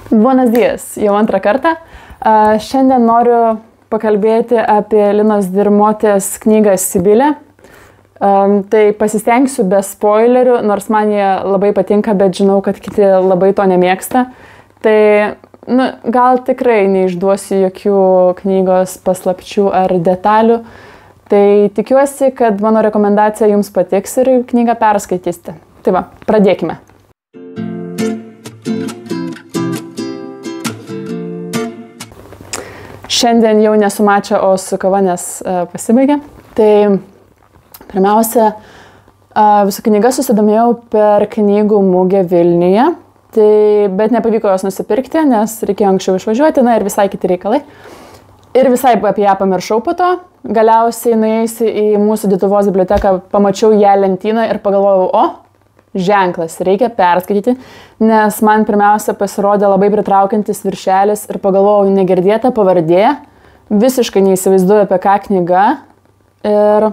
Buenos dias, jau antrą kartą. Šiandien noriu pakalbėti apie Linos Dirmotės knygą Sibilė. Tai pasistengsiu be spoilerių, nors man jie labai patinka, bet žinau, kad kiti labai to nemėgsta. Tai gal tikrai neišduosiu jokių knygos paslapčių ar detalių. Tai tikiuosi, kad mano rekomendacija jums patiks ir knygą perskaitysite. Tai va, pradėkime. Šiandien jau nesu mačia, o su kava, nes pasibaigė. Tai pirmiausia, visų knygas susidomėjau per knygų mugę Vilniuje, bet nepavyko jos nusipirkti, nes reikėjo anksčiau išvažiuoti, ir visai kiti reikalai. Ir visai apie ją pamiršau po to. Galiausiai nuėjusi į mūsų Dituvos biblioteką, pamačiau ją lentyną ir pagalvojau, ženklas, reikia perskaityti, nes man pirmiausia pasirodė labai pritraukiantis viršelis ir pagalvojau, negirdėta pavardė, visiškai neįsivaizduoju apie ką knyga ir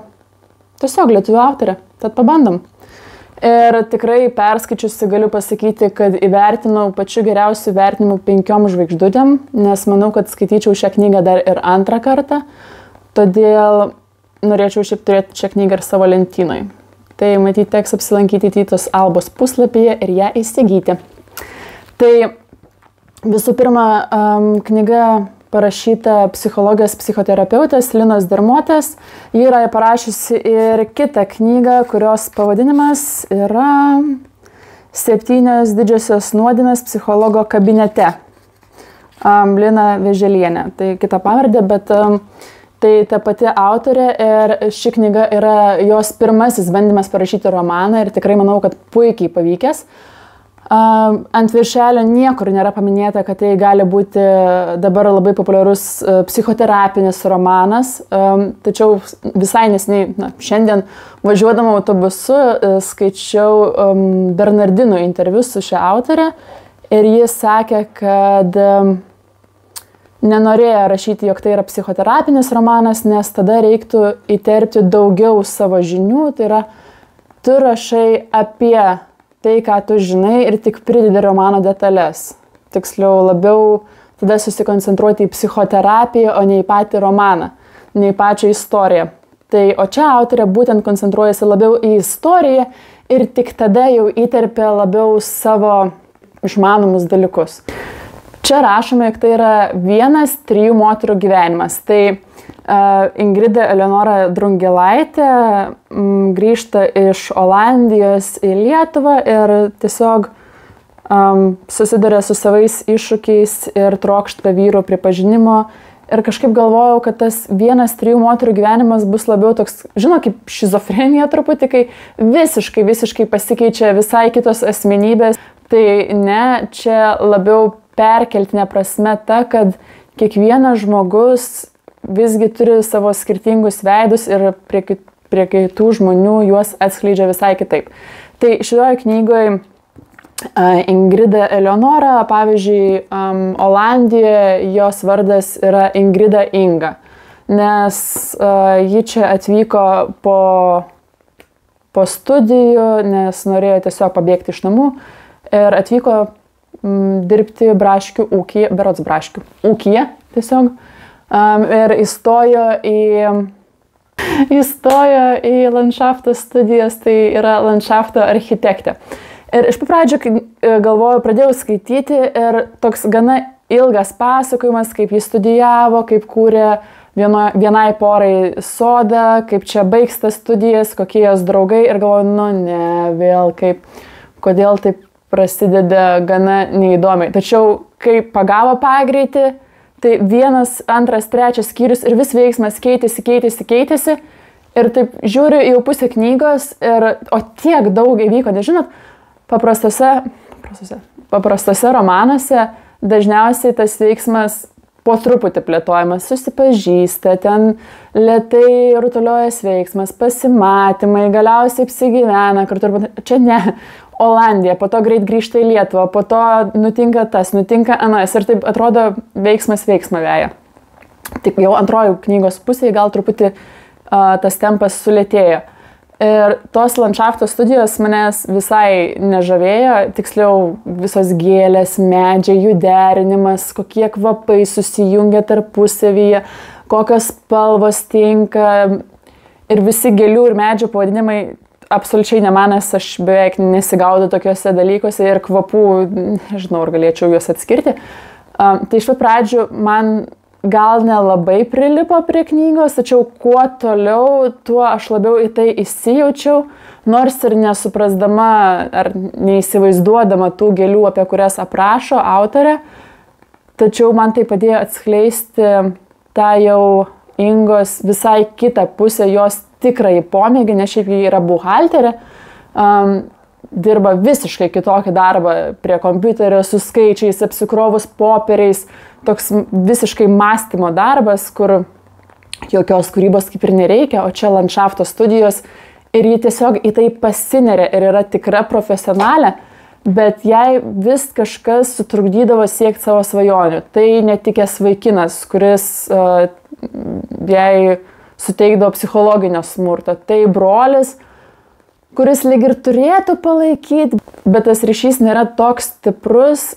tiesiog lietuvių autorė, tad pabandom. Ir tikrai perskaičiusi galiu pasakyti, kad įvertinau pačiu geriausiu vertinimu 5 žvaigždutėm, nes manau, kad skaityčiau šią knygą dar ir antrą kartą, todėl norėčiau šiaip turėti šią knygą ir savo lentynoj. Tai matyt, teks apsilankyti Tytos Albos puslapyje ir ją įsigyti. Tai visų pirma, knyga parašyta psichologijos psichoterapeutės Linos Dirmotės. Ji yra parašiusi ir kitą knygą, kurios pavadinimas yra 7 didžiosios nuodėmės psichologo kabinete. Lina Vėželienė. Tai kita pavardė, bet tai ta pati autorė ir ši knyga yra jos pirmasis bandymas parašyti romaną ir tikrai manau, kad puikiai pavykęs. Ant viršelio niekur nėra paminėta, kad tai gali būti dabar labai populiarus psichoterapinis romanas, tačiau visai neseniai, šiandien važiuodama autobusu skaičiau Bernardino interviu su šia autorė ir jis sakė, kad nenorėjo rašyti, jog tai yra psichoterapinis romanas, nes tada reiktų įterpti daugiau savo žinių, tai yra tu rašai apie tai, ką tu žinai ir tik pridedi romano detalės. Tiksliau, labiau tada susikoncentruoti į psichoterapiją, o ne į patį romaną, ne į pačią istoriją. O čia autorė būtent koncentruojasi labiau į istoriją ir tik tada jau įterpia labiau savo išmanomus dalykus. Čia rašome, jog tai yra 1-3 moterų gyvenimas. Tai Ingrida Eleonora Drungilaitė grįžta iš Olandijos į Lietuvą ir tiesiog susiduria su savais iššūkiais ir trokšta vyrų pripažinimo. Ir kažkaip galvojau, kad tas 1-3 moterų gyvenimas bus labiau toks, kaip šizofrenija truputį, kai visiškai pasikeičia visai kitos asmenybės. Tai ne, čia labiau perkeltinė prasme ta, kad kiekvienas žmogus visgi turi savo skirtingus veidus ir prie kitų žmonių juos atskleidžia visai kitaip. Tai šioje knygoje Ingrida Eleonora, pavyzdžiui, Olandijoje jos vardas yra Ingrida Inga, nes ji čia atvyko po studijų, nes norėjo tiesiog pabėgti iš namų ir atvyko dirbti braškių ūkyje, berods braškių ūkyje tiesiog, ir įstojo į landšafto studijas, tai yra landšafto architektė. Ir iš pradžių galvoju, pradėjau skaityti ir toks gana ilgas pasakojimas, kaip jis studijavo, kaip kūrė vienai porai sodą, kaip čia baigs tas studijas, kokie jos draugai ir galvoju, kodėl taip prasideda gana neįdomiai. Tačiau, kai pagavo pagreitį, tai 1, 2, 3 skyrius ir vis veiksmas keitėsi. Ir taip žiūriu jau pusę knygos, o tiek daug įvyko, nežinot, paprastose romanuose dažniausiai tas veiksmas po truputį plėtojamas, susipažįsta, ten lėtai rutuliojas veiksmas, pasimatymai, galiausiai apsigyvena kartu. Čia ne. Olandija, po to greit grįžta į Lietuvą, po to nutinka tas, nutinka anas ir taip atrodo veiksmą veja. Tik jau antroji knygos pusėje gal truputį tas tempas sulėtėjo. Ir tos landšafto studijos manęs visai nežavėjo, tiksliau visos gėlės, medžiai, jų derinimas, kokie kvapai susijungia tarpusavyje, kokios spalvos tinka ir visi gėlių ir medžių pavadinimai absoliučiai nemanas, aš beveik nesigaudau tokiuose dalykuose ir kvapų, nežinau, ar galėčiau juos atskirti. Tai iš pat pradžių man gal nelabai prilipo prie knygos, tačiau kuo toliau, tuo aš labiau į tai įsijaučiau, nors ir nesuprasdama ar neįsivaizduodama tų gėlių, apie kurias aprašo autorė, tačiau man tai padėjo atskleisti tą jau Ingos visai kitą pusę, jos tikrąjį pomėgį, nes šiaip ji yra buhalterė, dirba visiškai kitokį darbą prie kompiuterio, su skaičiais, apsikrovus popieriais, toks visiškai mąstymo darbas, kur jokios kūrybos kaip ir nereikia, o čia landšafto studijos ir ji tiesiog į tai pasineria ir yra tikra profesionalė, bet jai vis kažkas sutrukdydavo siekti savo svajonių. Tai netikęs vaikinas, kuris jai suteikdavo psichologinio smurto. Tai brolis, kuris lyg ir turėtų palaikyti, bet tas ryšys nėra toks stiprus,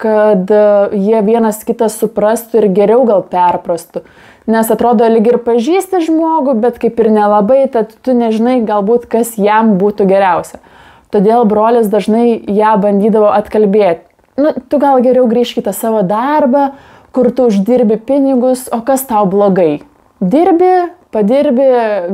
kad jie vienas kitą suprastų ir geriau gal perprastų. Nes atrodo, lyg ir pažįsti žmogų, bet kaip ir nelabai, tad tu nežinai galbūt, kas jam būtų geriausia. Todėl brolis dažnai ją bandydavo atkalbėti. Tu gal geriau grįžk į tą savo darbą, kur tu uždirbi pinigus, o kas tau blogai? Dirbi, padirbi,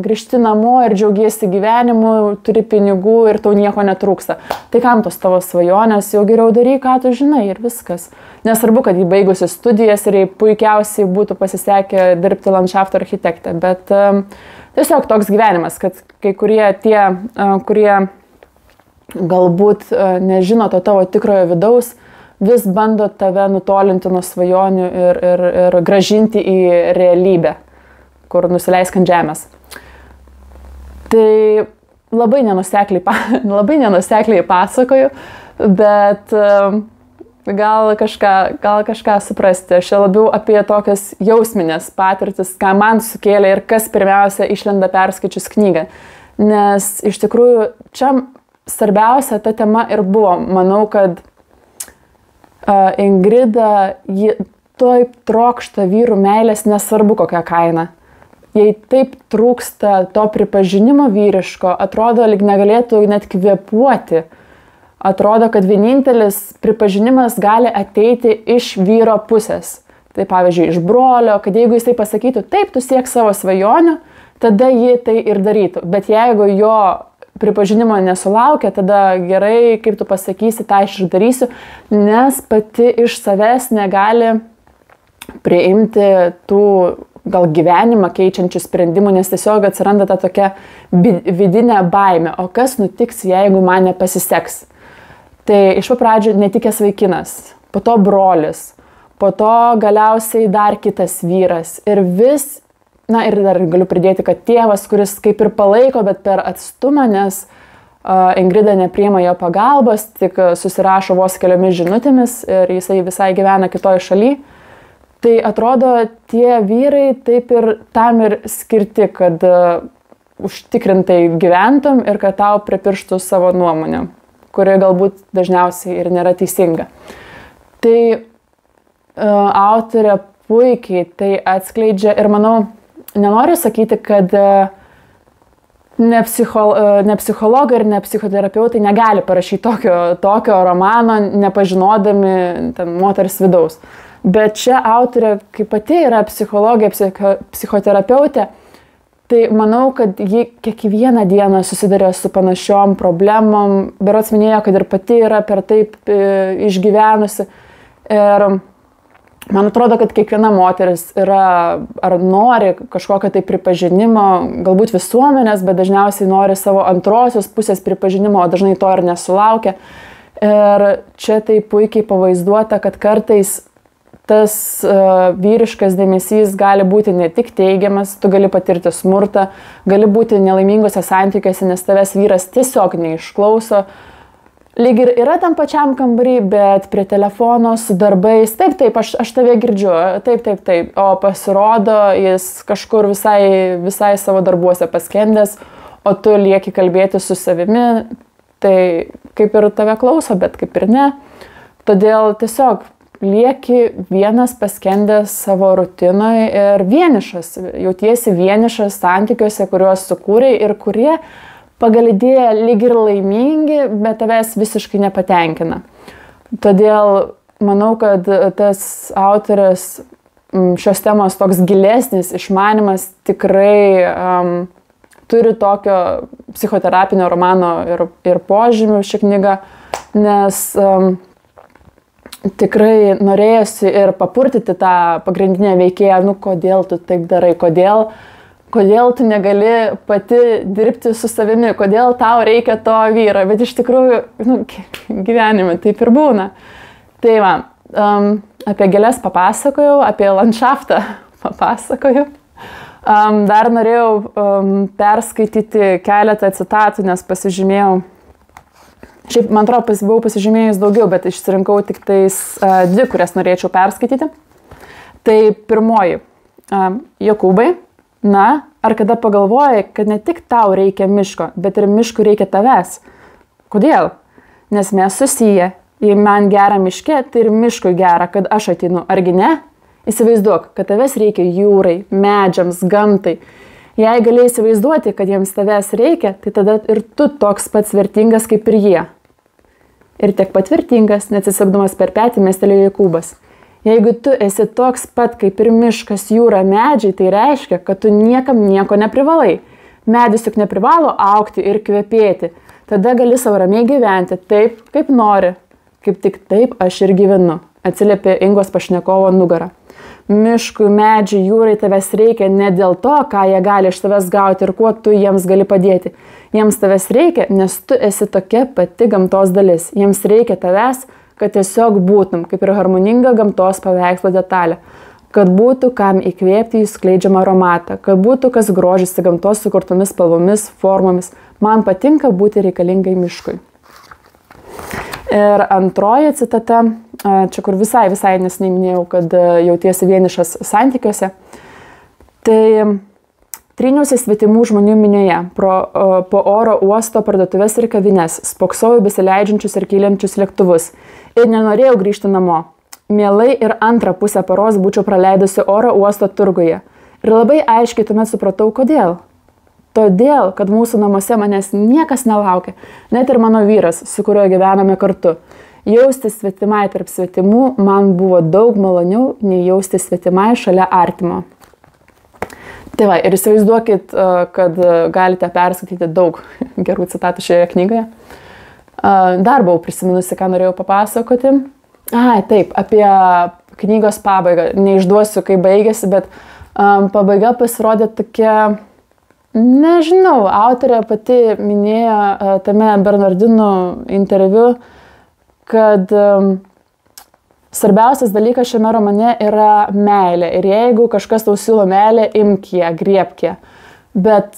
grįžti namo ir džiaugiesi gyvenimu, turi pinigų ir tau nieko netrūksta. Tai kam tos tavo svajonės, jau geriau daryk, ką tu žinai ir viskas. Nesvarbu, kad jį baigusi studijas ir jai puikiausiai būtų pasisekę dirbti landšafto architektę, bet tiesiog toks gyvenimas, kad kai kurie tie, kurie galbūt nežino to tavo tikrojo vidaus, vis bando tave nutolinti nuo svajonių ir grąžinti į realybę, kur nusileisk ant žemės. Tai labai nenusekliai pasakoju, bet gal kažką suprasti. Aš labiau apie tokias jausminės patirtis, ką man sukėlė ir kas pirmiausia išlenda perskaičius knygą. Nes iš tikrųjų čia svarbiausia ta tema ir buvo. Manau, kad Ingrida, ji taip trokšta vyrų meilės, nesvarbu kokią kainą. Jei taip trūksta to pripažinimo vyriško, atrodo, lyg negalėtų net kvėpuoti. Atrodo, kad vienintelis pripažinimas gali ateiti iš vyro pusės. Tai pavyzdžiui, iš brolio, kad jeigu jis tai pasakytų, taip, tu siek savo svajonių, tada ji tai ir darytų. Bet jeigu jo pripažinimo nesulaukia, tada gerai, kaip tu pasakysi, tą aš ir darysiu, nes pati iš savęs negali priimti tų gal gyvenimą keičiančių sprendimų, nes tiesiog atsiranda ta tokia vidinė baimė. O kas nutiks, jeigu man nepasiseks? Tai iš pradžių netikęs vaikinas, po to brolis, po to galiausiai dar kitas vyras ir vis. Na ir dar galiu pridėti, kad tėvas, kuris kaip ir palaiko, bet per atstumą, nes Ingrida nepriima jo pagalbos, tik susirašo vos keliomis žinutėmis ir jisai visai gyvena kitoje šalyje. Tai atrodo, tie vyrai taip ir tam ir skirti, kad užtikrintai gyventum ir kad tau pripirštų savo nuomonę, kuri galbūt dažniausiai ir nėra teisinga. Tai autorė puikiai tai atskleidžia ir manau, nenoriu sakyti, kad ne psichologai ir ne psichoterapeutai negali parašyti tokio romano, nepažinodami moters vidaus. Bet čia autorė, kaip pati yra psichologė, psichoterapeutė, tai manau, kad ji kiekvieną dieną susiduria su panašiom problemom. Berods minėjo, kad ir pati yra per taip išgyvenusi. Ir man atrodo, kad kiekviena moteris yra ar nori kažkokio tai pripažinimo, galbūt visuomenės, bet dažniausiai nori savo antrosios pusės pripažinimo, o dažnai to ir nesulaukia. Ir čia tai puikiai pavaizduota, kad kartais tas vyriškas dėmesys gali būti ne tik teigiamas, tu gali patirti smurtą, gali būti nelaimingose santykiuose, nes tavęs vyras tiesiog neišklauso. Lyg ir yra tam pačiam kambarį, bet prie telefono su darbais, taip, aš tave girdžiu, taip, o pasirodo, jis kažkur visai savo darbuose paskendęs, o tu lieki kalbėti su savimi, tai kaip ir tave klauso, bet kaip ir ne. Todėl tiesiog lieki vienas paskendęs savo rutinoje ir vienišas, jautiesi vienišas santykiuose, kuriuos sukūrei ir kurie pagal idėją lyg ir laimingi, bet tavęs visiškai nepatenkina. Todėl manau, kad tas autorės šios temos toks gilesnis išmanimas tikrai turi tokio psichoterapinio romano ir požymių ši knyga, nes tikrai norėjosi ir papurtyti tą pagrindinę veikėją, kodėl tu taip darai, kodėl tu negali pati dirbti su savimi, kodėl tau reikia to vyro, bet iš tikrųjų gyvenime taip ir būna. Tai va, apie gėles papasakojau, apie landšaftą papasakojau. Dar norėjau perskaityti keletą citatų, nes pasižymėjau. Šiaip, man atrodo, buvau pasižymėjus daugiau, bet išsirinkau tik tais 2, kurias norėčiau perskaityti. Tai pirmoji. Jokūbai, ar kada pagalvojai, kad ne tik tau reikia miško, bet ir miškų reikia tavęs? Kodėl? Nes mes susiję. Jei man gera miške, tai ir miškui gera, kad aš ateinu, argi ne? Įsivaizduok, kad tavęs reikia jūrai, medžiams, gamtai. Jei gali įsivaizduoti, kad jiems tavęs reikia, tai tada ir tu toks pats vertingas kaip ir jie. Ir tiek pat vertingas, neatsisukdamas per petį, mestelėjo Jokūbas. Jeigu tu esi toks pat kaip ir miškas, jūra, medžiai, tai reiškia, kad tu niekam nieko neprivalai. Medis juk neprivalo augti ir kvepėti. Tada gali savo ramiai gyventi taip, kaip nori. Kaip tik taip aš ir gyvenu, atsiliepė Ingos pašnekovo nugarą. Miškui, medžiai, jūrai tavęs reikia ne dėl to, ką jie gali iš tavęs gauti ir kuo tu jiems gali padėti. Jiems tavęs reikia, nes tu esi tokia pati gamtos dalis. Jiems reikia tavęs, kad tiesiog būtum, kaip ir harmoninga gamtos paveikslo detalė. Kad būtų kam įkvėpti jų skleidžiamą aromatą, kad būtų kas grožisi gamtos sukurtomis spalvomis, formomis. Man patinka būti reikalingai miškui. Ir antroji citata, čia kur visai neseniai minėjau, kad jautiesi vienišas santykiuose, tai tryniausi svetimų žmonių minioje, po oro uosto parduotuvės ir kavines, spoksojau besileidžiančius ir kyliančius lėktuvus ir nenorėjau grįžti namo. Mielai ir antrą pusę paros būčiau praleidusi oro uosto turguje. Ir labai aiškiai tuomet supratau, kodėl. Todėl, kad mūsų namuose manęs niekas nelaukia, net ir mano vyras, su kuriuo gyvename kartu. Jaustis svetimai tarp svetimų man buvo daug maloniau, nei jaustis svetimai šalia artimo. Tai va, ir įsivaizduokit, kad galite perskaityti daug gerų citatų šioje knygoje. Dar buvau prisiminusi, ką norėjau papasakoti. Taip, apie knygos pabaigą. Neišduosiu, kaip baigėsi, bet pabaiga pasirodė tokia... Nežinau, autorė pati minėjo tame Bernardinų interviu, kad svarbiausias dalykas šiame romane yra meilė. Ir jeigu kažkas tau siūlo meilę, imk ją, griebk ją. Bet,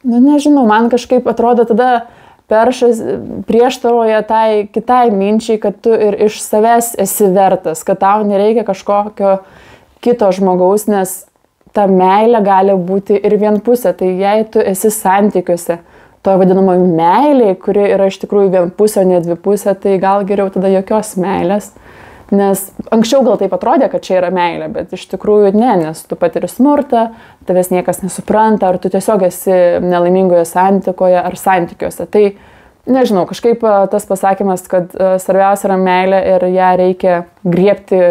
nežinau, man kažkaip atrodo tada peršas prieštaroja tai kitai minčiai, kad tu ir iš savęs esi vertas, kad tau nereikia kažkokio kito žmogaus, nes ta meilė gali būti ir vienpusė. Tai jei tu esi santykiuose, to vadinamoji meilė, kuri yra iš tikrųjų vienpusė, ne dvipusė, tai gal geriau tada jokios meilės. Nes anksčiau gal taip atrodė, kad čia yra meilė, bet iš tikrųjų ne, nes tu patiri smurtą, tavęs niekas nesupranta, ar tu tiesiog esi nelaimingoje santikoje ar santykiuose. Tai nežinau, kažkaip tas pasakymas, kad svarbiausia yra meilė ir ją reikia griebti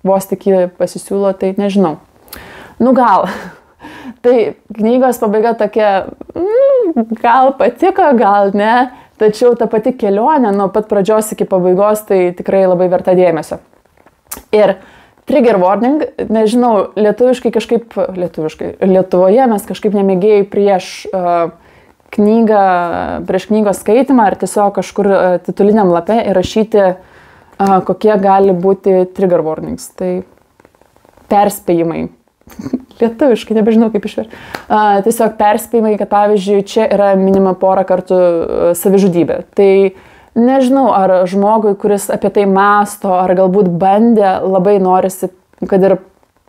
vos tik jį pasisiūlo, tai nežinau. Gal. Tai knygos pabaiga tokia, gal patiko, gal ne, tačiau ta pati kelionė nuo pat pradžios iki pabaigos tai tikrai labai verta dėmesio. Ir trigger warning, nežinau, Lietuvoje mes kažkaip nemėgėjai prieš knygos skaitimą ar tiesiog kažkur tituliniam lape įrašyti, kokie gali būti trigger warnings. Tai perspėjimai. Lietuviškai, nebežinau kaip išversti. Tiesiog perspėjimai, kad pavyzdžiui, čia yra minima porą kartų savižudybė. Tai nežinau, ar žmogui, kuris apie tai mąsto, ar galbūt bandė, labai norisi, kad ir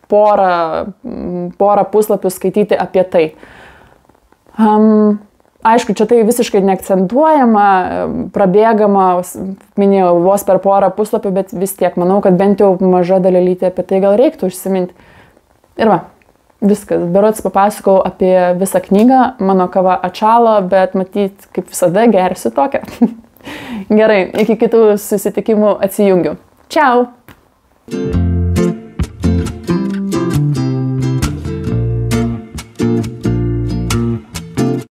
porą puslapių skaityti apie tai. Aišku, čia tai visiškai neakcentuojama, prabėgama, minėjau, vos per porą puslapių, bet vis tiek manau, kad bent jau maža dalelytė apie tai gal reiktų užsiminti. Ir va, viskas. Berods papasakau apie visą knygą, mano kava atšalo, bet matyt, kaip visada, gersiu tokią. Gerai, iki kitų susitikimų atsijungiu. Čiau!